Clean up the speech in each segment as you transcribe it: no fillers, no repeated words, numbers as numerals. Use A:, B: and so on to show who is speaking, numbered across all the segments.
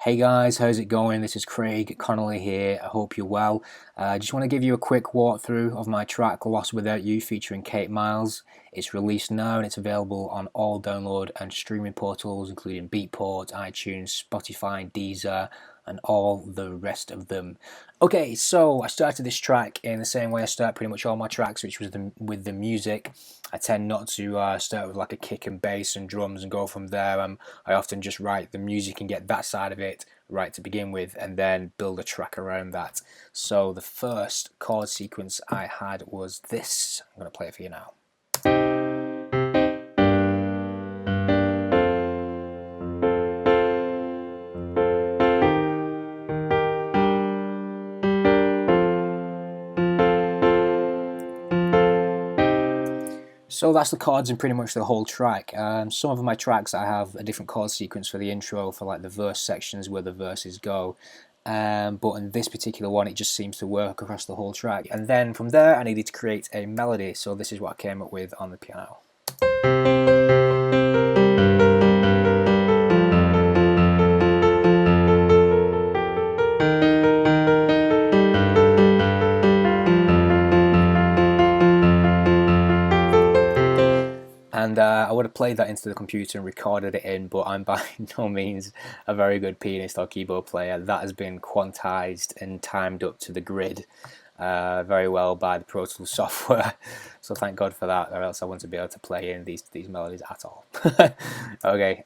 A: Hey guys, how's it going? This is Craig Connelly here. I hope you're well. I just want to give you a quick walkthrough of my track Lost Without You featuring Kate Miles. It's released now and it's available on all download and streaming portals including Beatport, iTunes, Spotify, Deezer and all the rest of them. Okay, so I started this track in the same way I start pretty much all my tracks, which was with the music. I tend not to start with like a kick and bass and drums and go from there. I often just write the music and get that side of it right to begin with and then build a track around that. So the first chord sequence I had was this. I'm going to play it for you now. So that's the chords in pretty much the whole track. Some of my tracks I have a different chord sequence for the intro, for like the verse sections where the verses go. But in this particular one it just seems to work across the whole track. And then from there I needed to create a melody, so this is what I came up with on the piano. And I would have played that into the computer and recorded it in, but I'm by no means a very good pianist or keyboard player. That has been quantized and timed up to the grid very well by the Pro Tools software. So thank God for that, or else I wouldn't be able to play in these melodies at all. Okay,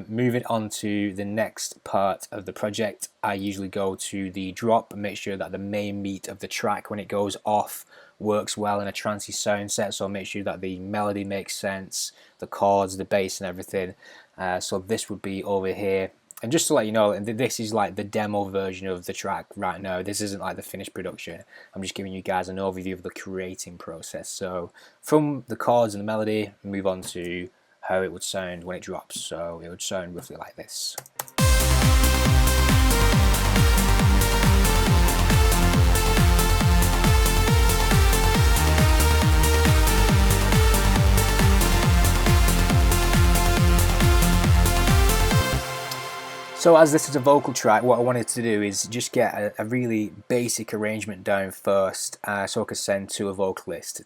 A: moving on to the next part of the project. I usually go to the drop and make sure that the main meat of the track, when it goes off, works well in a trancey sound set, so make sure that the melody makes sense, the chords, the bass and everything. So this would be over here. And just to let you know, this is like the demo version of the track right now. This isn't like the finished production. I'm just giving you guys an overview of the creating process. So from the chords and the melody, move on to how it would sound when it drops. So it would sound roughly like this. So as this is a vocal track, what I wanted to do is just get a really basic arrangement down first, so I could send to a vocalist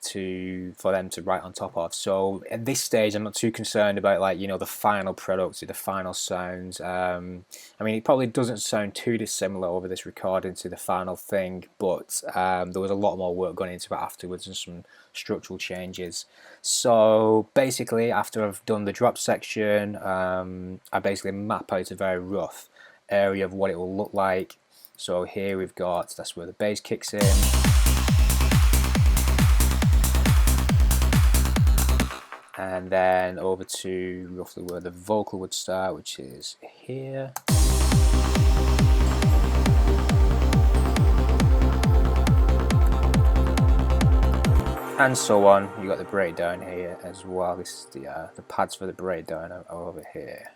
A: for them to write on top of. So at this stage I'm not too concerned about, like, you know, the final product or the final sounds. I mean, it probably doesn't sound too dissimilar over this recording to the final thing, but there was a lot more work going into it afterwards and some structural changes. So basically, after I've done the drop section, I basically map out a very rough area of what it will look like. So here we've got, that's where the bass kicks in. And then over to roughly where the vocal would start, which is here. And so on. You got the breakdown here as well. This is the pads for the breakdown are over here.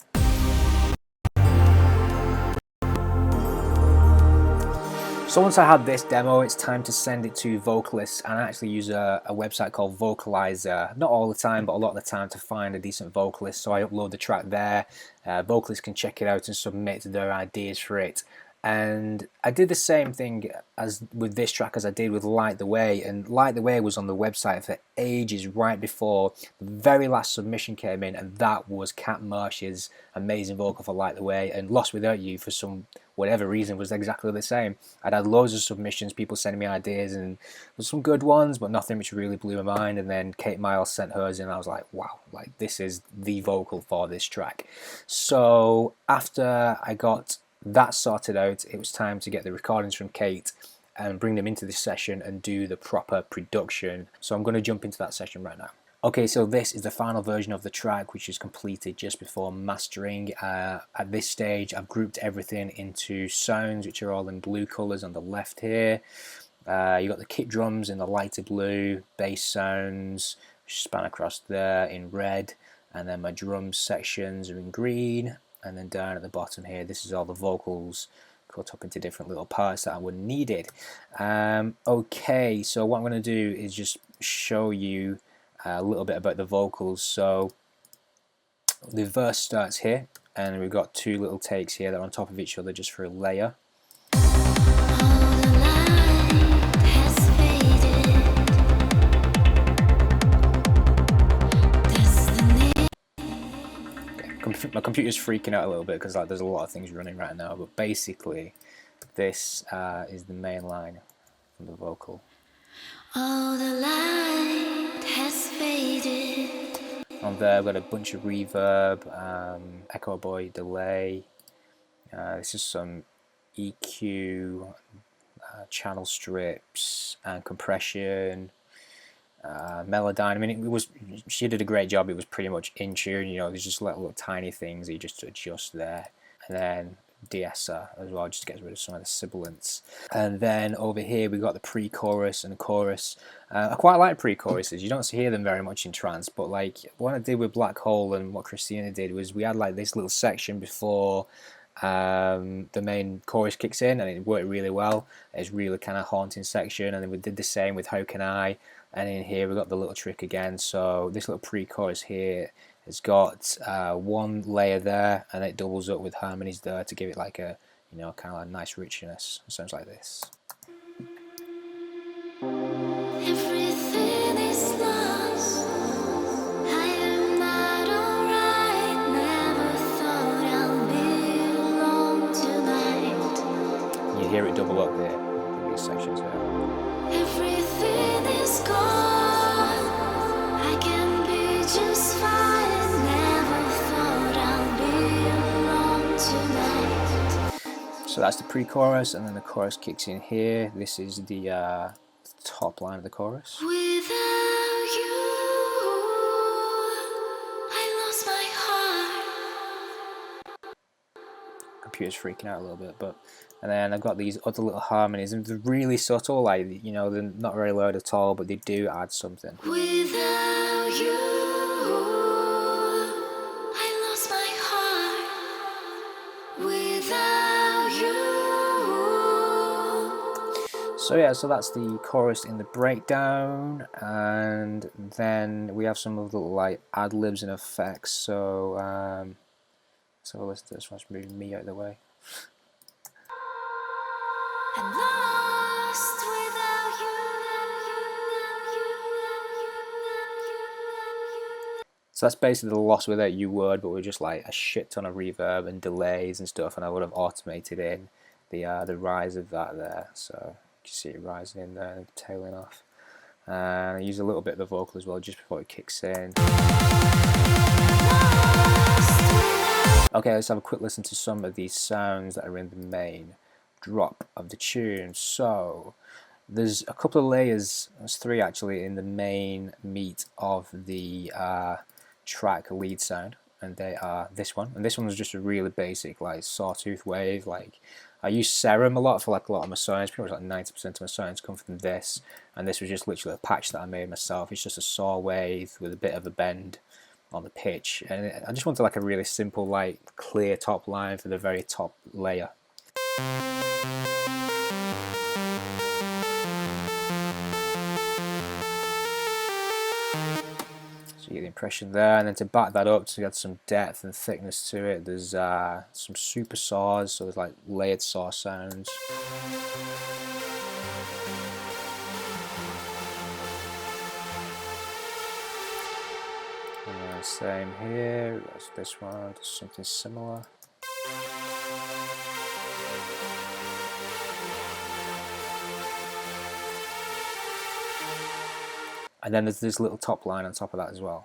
A: So once I had this demo, it's time to send it to vocalists, and I actually use a website called Vocalizer. Not all the time, but a lot of the time, to find a decent vocalist. So I upload the track there. Vocalists can check it out and submit their ideas for it. And I did the same thing as with this track as I did with Light the Way, and Light the Way was on the website for ages right before the very last submission came in, and that was Kat Marsh's amazing vocal for Light the Way. And Lost Without You, for some whatever reason, was exactly the same. I'd had loads of submissions, people sending me ideas, and there were some good ones but nothing which really blew my mind. And then Kate Miles sent hers in and I was like, wow, like this is the vocal for this track. So after I got that sorted out, it was time to get the recordings from Kate and bring them into this session and do the proper production. So I'm going to jump into that session right now. Okay, so this is the final version of the track, which is completed just before mastering. At this stage I've grouped everything into sounds, which are all in blue colours on the left here. You got the kick drums in the lighter blue, bass sounds which span across there in red, and then my drum sections are in green. And then down at the bottom here, this is all the vocals cut up into different little parts that were needed. Okay, so what I'm going to do is just show you a little bit about the vocals. So the verse starts here, and we've got two little takes here that are on top of each other just for a layer. My computer's freaking out a little bit because like there's a lot of things running right now, but basically this is the main line from the vocal.
B: Oh, the light has faded.
A: On there I've got a bunch of reverb, echo boy, delay, this is some EQ, channel strips and compression, Melodyne. I mean, she did a great job. It was pretty much in tune. You know, there's just little tiny things that you just adjust there, and then de-esser as well, just to get rid of some of the sibilants. And then over here we got the pre-chorus and the chorus. I quite like pre-choruses. You don't hear them very much in trance, but like what I did with Black Hole and what Christina did was we had like this little section before the main chorus kicks in, and it worked really well. It's really kind of haunting section, and then we did the same with How Can I, and in here we got the little trick again. So this little pre-chorus here has got one layer there, and it doubles up with harmonies there to give it like a, you know, kind of like nice richness. It sounds like this.
B: Everything is lost. I am not alright. Never thought I'll be alone tonight.
A: You hear it double up there in these sections there.
B: Everything is gone. I can be just fine. Never thought I'll be alone tonight.
A: So that's the pre-chorus, and then the chorus kicks in here. This is the top line of the chorus.
B: Without you, I lost my heart.
A: Computer's freaking out a little bit, but and then I've got these other little harmonies, and they're really subtle, like, you know, they're not very loud at all, but they do add something.
B: Without you, I lost my heart. Without you.
A: So yeah, so that's the chorus in the breakdown, and then we have some of the like ad libs and effects. So so let's just move me out of the way.
B: I'm lost without you.
A: So that's basically the lost without you word, but with just like a shit ton of reverb and delays and stuff, and I would have automated in the rise of that there. So you see it rising in there and tailing off. And I use a little bit of the vocal as well just before it kicks in. Okay, let's have a quick listen to some of these sounds that are in the main drop of the tune. So there's a couple of layers, there's three actually, in the main meat of the track lead sound, and they are this one, and this one was just a really basic like sawtooth wave. Like I use serum a lot for like a lot of my sounds, pretty much like 90% of my sounds come from this, and this was just literally a patch that I made myself. It's just a saw wave with a bit of a bend on the pitch, and I just wanted like a really simple, like clear top line for the very top layer. So you get the impression there, and then to back that up to get some depth and thickness to it, there's some super saws, so there's like layered saw sounds. Same here, that's this one, something similar. And then there's this little top line on top of that as well.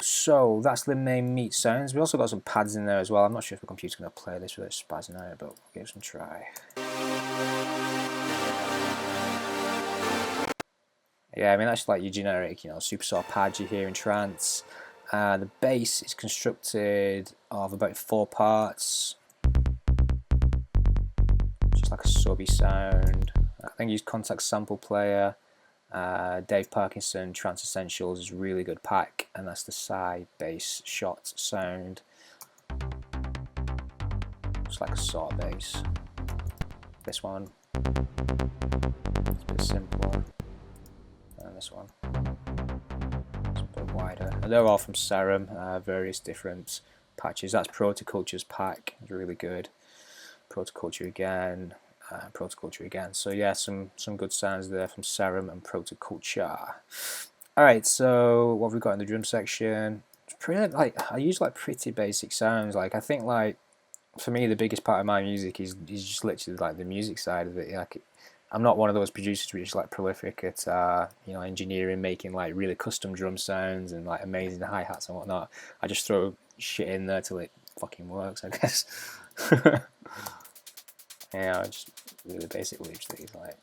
A: So that's the main meat sounds. We also got some pads in there as well. I'm not sure if the computer's going to play this without spazzing out, but we'll give it some try. Yeah, I mean that's like your generic, you know, super saw pad you hear in trance. The bass is constructed of about 4 parts. Just like a subby sound. I think I used Contact Sample Player. Dave Parkinson Trance Essentials is a really good pack, and that's the side bass shot sound. Just like a saw bass. This one, it's a bit simpler. this one. It's a bit wider. And they're all from Serum, various different patches. That's Protoculture's pack. It's really good. Protoculture again. Protoculture again. So yeah, some good sounds there from Serum and Protoculture. Alright, so what have we got in the drum section? It's pretty, like, I use like pretty basic sounds. Like, I think, like, for me the biggest part of my music is just literally like the music side of it. Like, I'm not one of those producers which is like prolific at you know, engineering, making like really custom drum sounds and like amazing hi-hats and whatnot. I just throw shit in there till it fucking works, I guess. Yeah, just really basic loops, these, like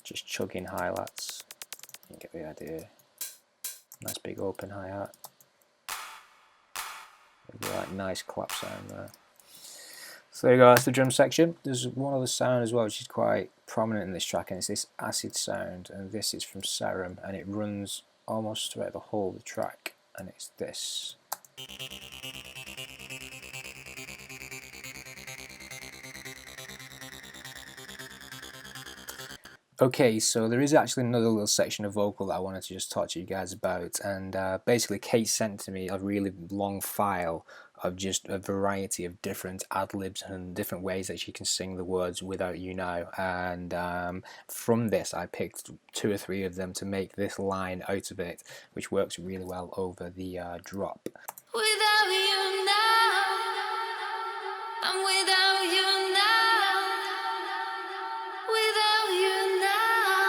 A: just chugging hi-hats. You get the idea. Nice big open hi-hat. Like nice clap sound there. So there you go, that's the drum section. There's one other sound as well which is quite prominent in this track, and it's this acid sound, and this is from Serum, and it runs almost throughout the whole of the track, and it's this. Okay, so there is actually another little section of vocal that I wanted to just talk to you guys about, and basically Kate sent to me a really long file of just a variety of different ad-libs and different ways that she can sing the words Without You Now, and from this I picked 2 or 3 of them to make this line out of it, which works really well over the drop.
B: Without you now, I'm without you now. Without you now.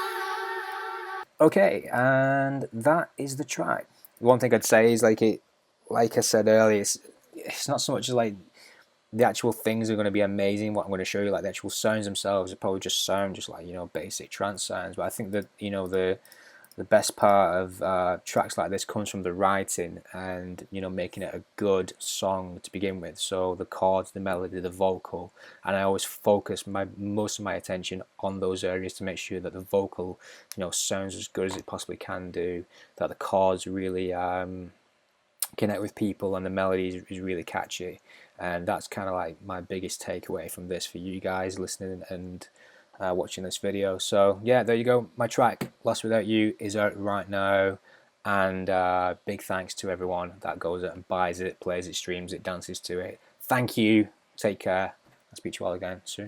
A: Okay, and that is the track. One thing I'd say is, like I said earlier, it's not so much like the actual things are going to be amazing. What I'm going to show you, like the actual sounds themselves, are probably just sound just like, you know, basic trance sounds. But I think that, you know, the best part of tracks like this comes from the writing and, you know, making it a good song to begin with. So the chords, the melody, the vocal, and I always focus most of my attention on those areas to make sure that the vocal, you know, sounds as good as it possibly can do, that the chords really connect with people, and the melody is really catchy. And that's kind of like my biggest takeaway from this for you guys listening and watching this video. So yeah, there you go. My track Lost Without You is out right now, and big thanks to everyone that goes out and buys it, plays it, streams it, dances to it. Thank you. Take care. I'll speak to you all again soon.